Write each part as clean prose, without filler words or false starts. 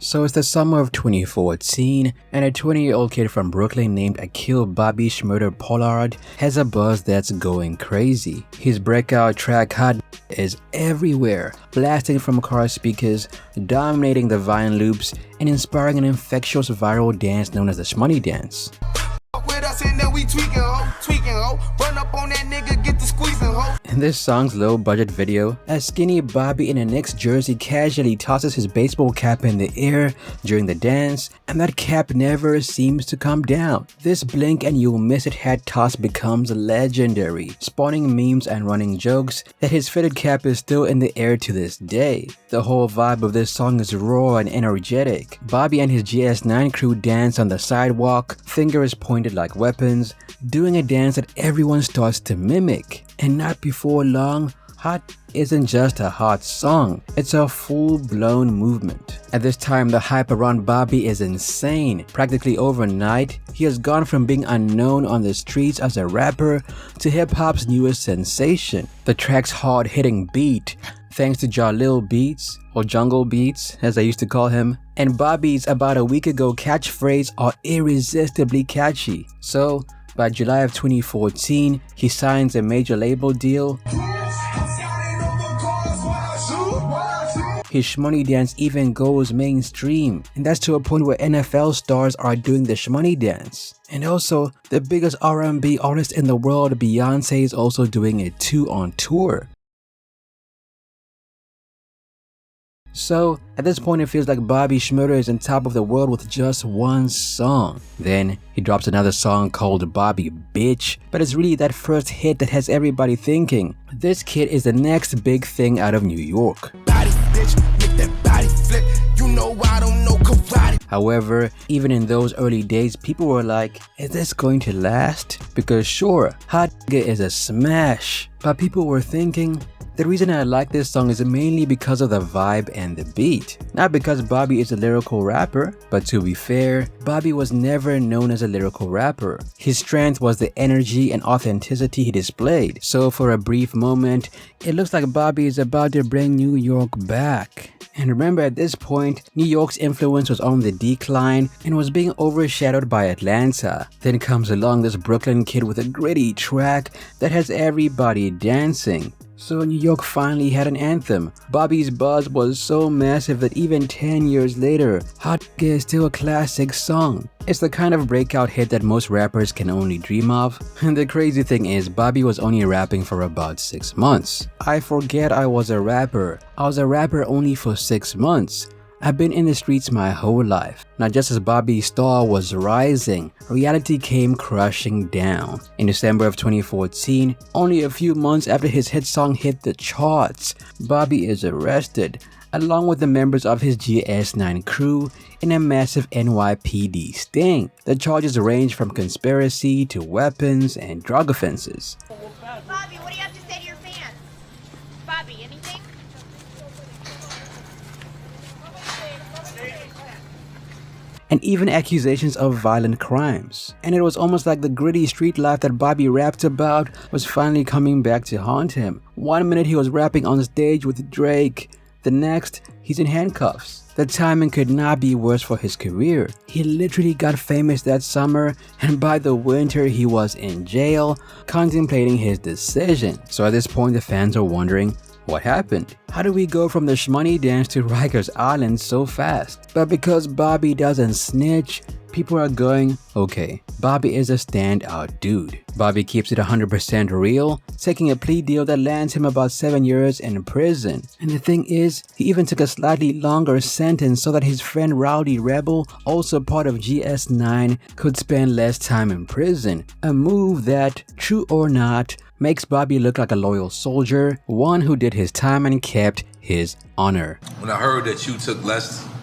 So it's the summer of 2014, and a 20-year-old kid from Brooklyn named Akil Bobby Shmurda Pollard has a buzz that's going crazy. His breakout track Hot is everywhere, blasting from car speakers, dominating the Vine loops, and inspiring an infectious viral dance known as the Shmoney dance. In this song's low-budget video, a skinny Bobby in a Knicks jersey casually tosses his baseball cap in the air during the dance, and that cap never seems to come down. This blink and you'll miss it hat toss becomes legendary, spawning memes and running jokes that his fitted cap is still in the air to this day. The whole vibe of this song is raw and energetic. Bobby and his GS9 crew dance on the sidewalk, fingers pointed like weapons, doing a dance that everyone starts to mimic. And not before long, Hot isn't just a hot song, it's a full-blown movement. At this time, the hype around Bobby is insane. Practically overnight, he has gone from being unknown on the streets as a rapper to hip-hop's newest sensation. The track's hard-hitting beat, thanks to Jalil Beats, or Jungle Beats as I used to call him, and Bobby's about a week ago catchphrase are irresistibly catchy. So, by July of 2014, he signs a major label deal. His Shmoney dance even goes mainstream, and that's to a point where NFL stars are doing the Shmoney dance. And also, the biggest R&B artist in the world, Beyonce, is also doing it too on tour. So, at this point it feels like Bobby Shmurda is on top of the world with just one song. Then, he drops another song called Bobby Bitch, but it's really that first hit that has everybody thinking, this kid is the next big thing out of New York. Body, bitch, make that body flip. You know I don't know karate. However, even in those early days, people were like, is this going to last? Because sure, Hot is a smash, but people were thinking, the reason I like this song is mainly because of the vibe and the beat. Not because Bobby is a lyrical rapper, but to be fair, Bobby was never known as a lyrical rapper. His strength was the energy and authenticity he displayed. So for a brief moment, it looks like Bobby is about to bring New York back. And remember, at this point, New York's influence was on the decline and was being overshadowed by Atlanta. Then comes along this Brooklyn kid with a gritty track that has everybody dancing. So New York finally had an anthem. Bobby's buzz was so massive that even 10 years later, Hot is still a classic song. It's the kind of breakout hit that most rappers can only dream of. And the crazy thing is, Bobby was only rapping for about 6 months. I forget I was a rapper. I was a rapper only for 6 months. I've been in the streets my whole life. Now just as Bobby's star was rising, reality came crushing down. In December of 2014, only a few months after his hit song hit the charts, Bobby is arrested, along with the members of his GS9 crew, in a massive NYPD sting. The charges range from conspiracy to weapons and drug offenses. Bobby, what do you have to say to your fans? Bobby, anything? And even accusations of violent crimes. And it was almost like the gritty street life that Bobby rapped about was finally coming back to haunt him. One minute he was rapping on stage with Drake, the next he's in handcuffs. The timing could not be worse for his career. He literally got famous that summer, and by the winter he was in jail, contemplating his decision. So at this point the fans are wondering, what happened? How do we go from the Shmoney dance to Rikers Island so fast? But because Bobby doesn't snitch, people are going, okay, Bobby is a standout dude. Bobby keeps it 100% real, taking a plea deal that lands him about 7 years in prison. And the thing is, he even took a slightly longer sentence so that his friend Rowdy Rebel, also part of GS9, could spend less time in prison. A move that, true or not, makes Bobby look like a loyal soldier, one who did his time and kept his honor. When I heard that you took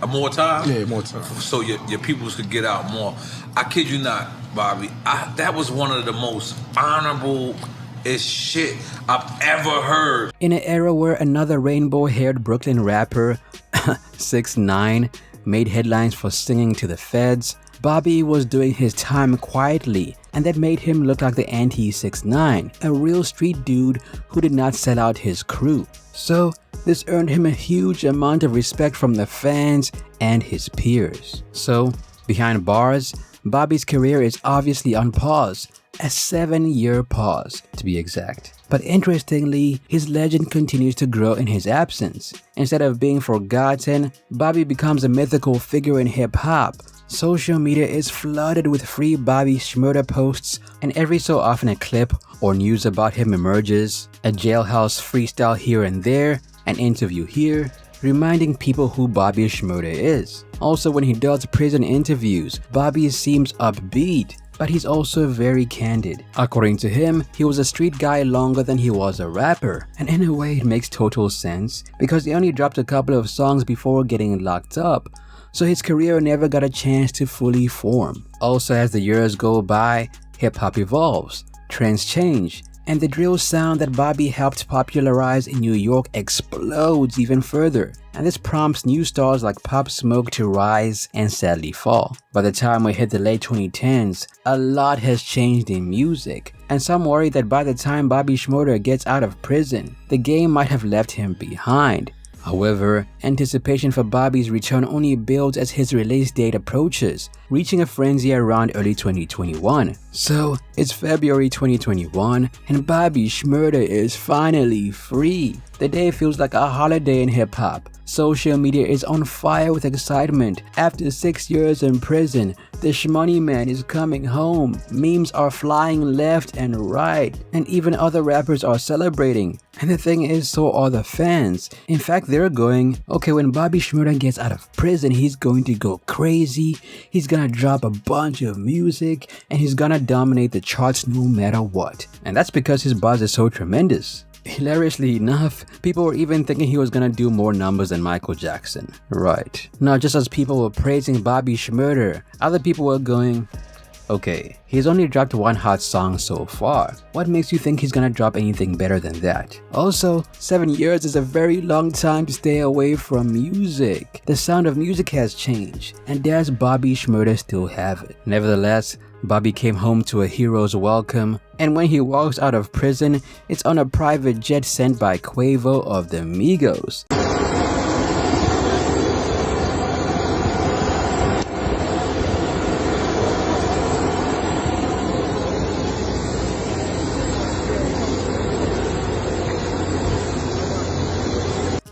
more time? Yeah, more time. So your peoples could get out more. I kid you not, Bobby, that was one of the most honorable shit I've ever heard. In an era where another rainbow-haired Brooklyn rapper, 6ix9ine, made headlines for singing to the feds, Bobby was doing his time quietly, and that made him look like the anti-6ix9ine, a real street dude who did not sell out his crew. So This earned him a huge amount of respect from the fans and his peers. So, behind bars, Bobby's career is obviously on pause, a 7-year pause to be exact. But interestingly, his legend continues to grow in his absence. Instead of being forgotten, Bobby becomes a mythical figure in hip-hop. Social media is flooded with free Bobby Shmurda posts, and every so often a clip or news about him emerges, a jailhouse freestyle here and there, an interview here, reminding people who Bobby Shmurda is. Also, when he does prison interviews, Bobby seems upbeat, but he's also very candid. According to him, he was a street guy longer than he was a rapper, and in a way it makes total sense because he only dropped a couple of songs before getting locked up, so his career never got a chance to fully form. Also, as the years go by, hip-hop evolves, trends change, and the drill sound that Bobby helped popularize in New York explodes even further, and this prompts new stars like Pop Smoke to rise and sadly fall. By the time we hit the late 2010s, a lot has changed in music, and some worry that by the time Bobby Shmurda gets out of prison, the game might have left him behind. However, anticipation for Bobby's return only builds as his release date approaches, reaching a frenzy around early 2021. So, it's February 2021 and Bobby Shmurda is finally free. The day feels like a holiday in hip-hop. Social media is on fire with excitement. After 6 years in prison, the Shmoney Man is coming home. Memes are flying left and right, and even other rappers are celebrating. And the thing is, so are the fans. In fact, they're going, okay, when Bobby Shmurda gets out of prison, he's going to go crazy. He's gonna drop a bunch of music, and he's gonna dominate the charts no matter what. And that's because his buzz is so tremendous. Hilariously enough, people were even thinking he was gonna do more numbers than Michael Jackson. Right. Now, just as people were praising Bobby Shmurda, other people were going, okay, he's only dropped one hot song so far. What makes you think he's gonna drop anything better than that? Also, 7 years is a very long time to stay away from music. The sound of music has changed, and does Bobby Shmurda still have it? Nevertheless, Bobby came home to a hero's welcome, and when he walks out of prison, it's on a private jet sent by Quavo of the Migos.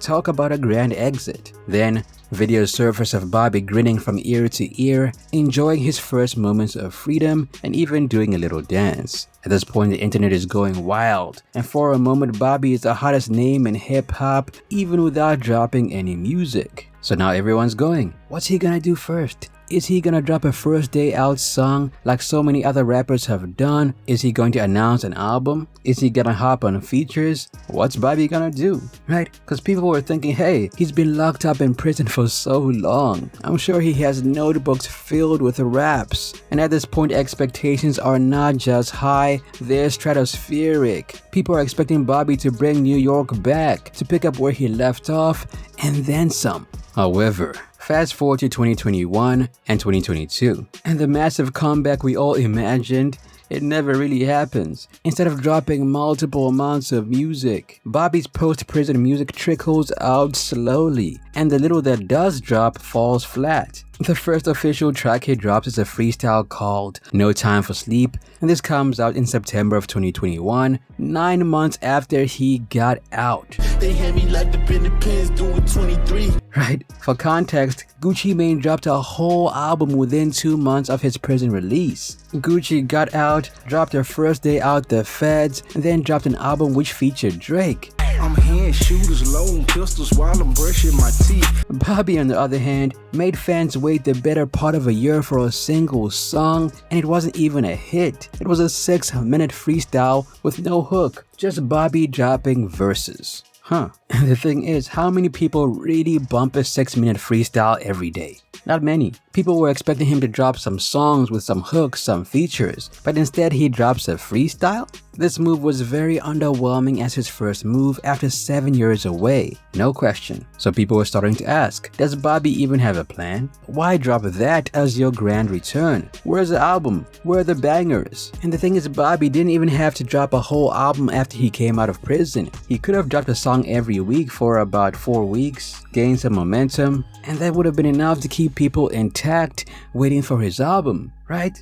Talk about a grand exit. Then, videos surface of Bobby grinning from ear to ear, enjoying his first moments of freedom, and even doing a little dance. At this point, the internet is going wild, and for a moment, Bobby is the hottest name in hip-hop, even without dropping any music. So now everyone's going, what's he gonna do first? Is he gonna drop a first day out song like so many other rappers have done? Is he going to announce an album? Is he gonna hop on features? What's Bobby gonna do? Right? Because people were thinking, hey, he's been locked up in prison for so long. I'm sure he has notebooks filled with raps. And at this point, expectations are not just high, they're stratospheric. People are expecting Bobby to bring New York back, to pick up where he left off, and then some. However, fast forward to 2021 and 2022, and the massive comeback we all imagined, it never really happens. Instead of dropping multiple amounts of music, Bobby's post-prison music trickles out slowly, and the little that does drop falls flat. The first official track he drops is a freestyle called No Time for Sleep, and this comes out in September of 2021, 9 months after he got out. They had me locked up in the pens doing 23. Right? For context, Gucci Mane dropped a whole album within 2 months of his prison release. Gucci got out, dropped her first day out the feds, and then dropped an album which featured Drake. I'm hand shooters, loading pistols while I'm brushing my teeth. Bobby, on the other hand, made fans wait the better part of a year for a single song, and it wasn't even a hit. It was a 6-minute freestyle with no hook, just Bobby dropping verses. And the thing is, how many people really bump a 6-minute freestyle every day? Not many. People were expecting him to drop some songs with some hooks, some features, but instead he drops a freestyle? This move was very underwhelming as his first move after 7 years away, no question. So people were starting to ask, does Bobby even have a plan? Why drop that as your grand return? Where's the album? Where are the bangers? And the thing is, Bobby didn't even have to drop a whole album after he came out of prison. He could have dropped a song every week for about 4 weeks, gained some momentum, and that would have been enough to keep people intact waiting for his album, right?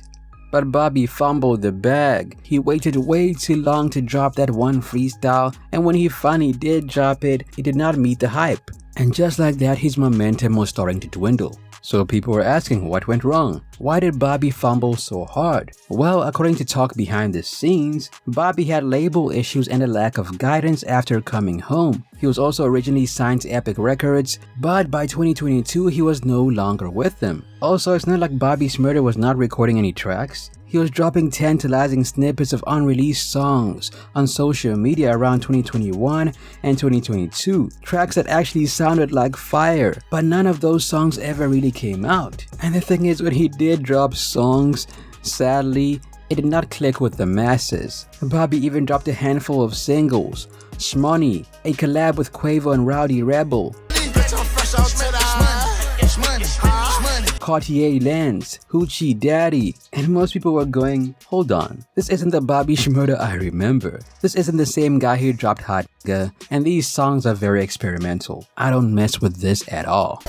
But Bobby fumbled the bag. He waited way too long to drop that one freestyle, and when he finally did drop it, it did not meet the hype. And just like that, his momentum was starting to dwindle. So people were asking what went wrong. Why did Bobby fumble so hard? Well, according to talk behind the scenes, Bobby had label issues and a lack of guidance after coming home. He was also originally signed to Epic Records, but by 2022 he was no longer with them. Also, it's not like Bobby Shmurda was not recording any tracks. He was dropping tantalizing snippets of unreleased songs on social media around 2021 and 2022, tracks that actually sounded like fire, but none of those songs ever really came out. And the thing is, when he did drop songs, sadly, it did not click with the masses. Bobby even dropped a handful of singles, Shmoney, a collab with Quavo and Rowdy Rebel, Cartier Lens, Hoochie Daddy, and most people were going, hold on, this isn't the Bobby Shmurda I remember. This isn't the same guy who dropped Hot Nigga, and these songs are very experimental. I don't mess with this at all.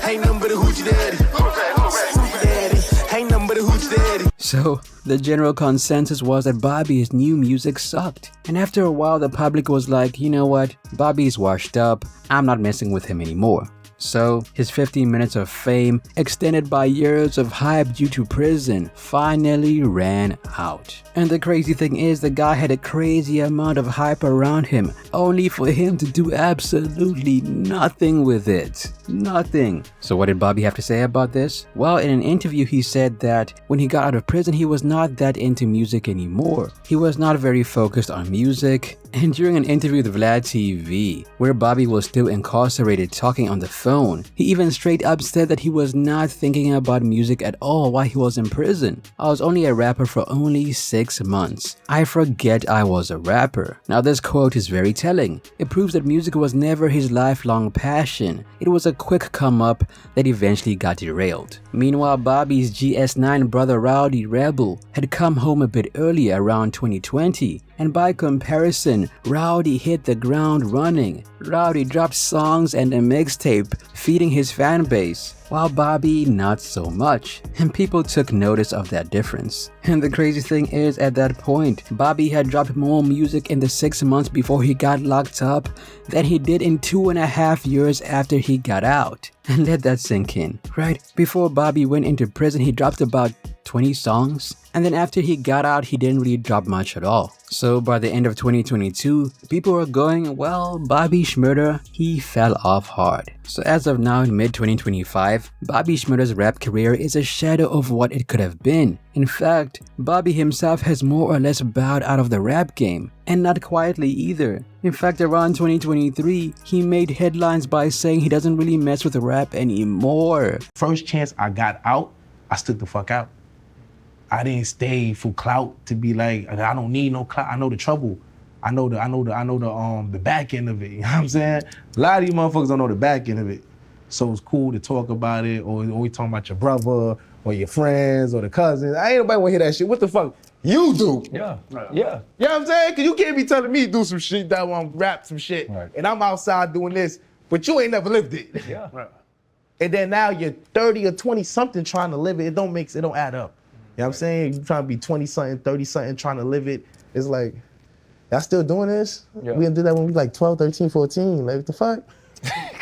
So, the general consensus was that Bobby's new music sucked. And after a while, the public was like, you know what, Bobby's washed up, I'm not messing with him anymore. So, his 15 minutes of fame, extended by years of hype due to prison, finally ran out. And the crazy thing is, the guy had a crazy amount of hype around him, only for him to do absolutely nothing with it. Nothing. So what did Bobby have to say about this? Well, in an interview he said that when he got out of prison he was not that into music anymore. He was not very focused on music. And during an interview with Vlad TV, where Bobby was still incarcerated talking on the phone, he even straight up said that he was not thinking about music at all while he was in prison. I was only a rapper for only 6 months. I forget I was a rapper. Now this quote is very telling. It proves that music was never his lifelong passion. It was a quick come up that eventually got derailed. Meanwhile, Bobby's GS9 brother Rowdy Rebel had come home a bit earlier around 2020. And by comparison, Rowdy hit the ground running. Rowdy dropped songs and a mixtape, feeding his fan base, while Bobby not so much. And people took notice of that difference. And the crazy thing is, at that point, Bobby had dropped more music in the 6 months before he got locked up than he did in 2.5 years after he got out. And let that sink in. Right before Bobby went into prison, he dropped about 20 songs, and then after he got out, he didn't really drop much at all. So by the end of 2022, people were going, well, Bobby Shmurda, he fell off hard. So as of now in mid-2025, Bobby Shmurda's rap career is a shadow of what it could have been. In fact, Bobby himself has more or less bowed out of the rap game, and not quietly either. In fact, around 2023, he made headlines by saying he doesn't really mess with rap anymore. First chance I got out, I stood the fuck out. I didn't stay for clout to be like, I don't need no clout. I know the trouble. I know the back end of it. You know what I'm saying? A lot of these motherfuckers don't know the back end of it. So it's cool to talk about it, or always talking about your brother or your friends or the cousins. I ain't nobody wanna hear that shit. What the fuck you do? Yeah. Yeah. You know what I'm saying? Cause you can't be telling me to do some shit that I wanna rap some shit. Right. And I'm outside doing this, but you ain't never lived it. Yeah. Right. And then now you're 30 or 20 something trying to live it. It don't add up. You know what I'm saying? You trying to be 20 something, 30 something, trying to live it. It's like, y'all still doing this? Yeah. We didn't do that when we like 12, 13, 14. Like, what the fuck?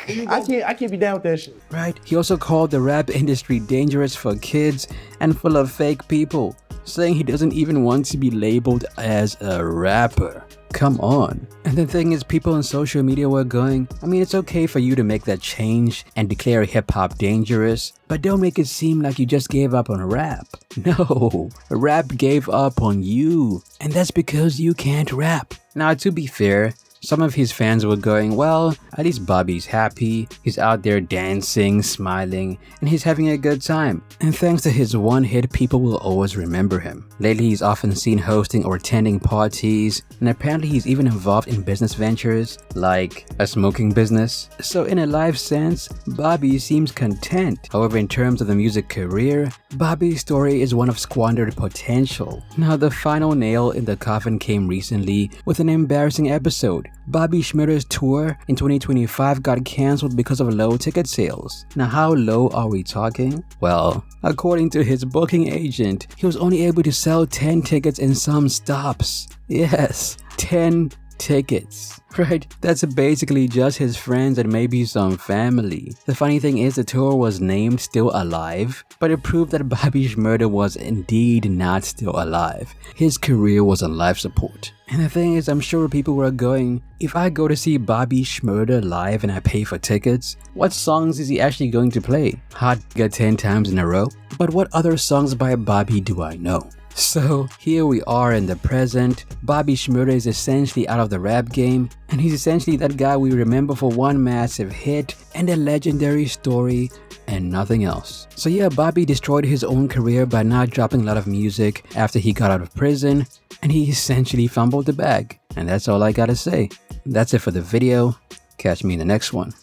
I can't be down with that shit. Right? He also called the rap industry dangerous for kids and full of fake people, saying he doesn't even want to be labeled as a rapper. Come on. And the thing is, people on social media were going, I mean, it's okay for you to make that change and declare hip-hop dangerous, but don't make it seem like you just gave up on rap. No, rap gave up on you, and that's because you can't rap. Now, to be fair, Some of his fans were going, well, at least Bobby's happy, he's out there dancing, smiling, and he's having a good time. And thanks to his one hit, people will always remember him. Lately, he's often seen hosting or attending parties, and apparently he's even involved in business ventures, like a smoking business. So in a life sense, Bobby seems content. However, in terms of the music career, Bobby's story is one of squandered potential. Now, the final nail in the coffin came recently with an embarrassing episode. Bobby Shmurda's tour in 2025 got cancelled because of low ticket sales. Now, how low are we talking? Well, according to his booking agent, he was only able to sell 10 tickets in some stops. Yes, 10 tickets, right? That's basically just his friends and maybe some family. The funny thing is the tour was named Still Alive, but it proved that Bobby Shmurda was indeed not still alive. His career was on life support. And the thing is, I'm sure people were going, if I go to see Bobby Shmurda live and I pay for tickets, what songs is he actually going to play? Hot Get 10 times in a row? But what other songs by Bobby do I know? So here we are in the present. Bobby Shmurda is essentially out of the rap game, and he's essentially that guy we remember for one massive hit and a legendary story and nothing else. So yeah, Bobby destroyed his own career by not dropping a lot of music after he got out of prison, and he essentially fumbled the bag. And that's all I gotta say. That's it for the video. Catch me in the next one.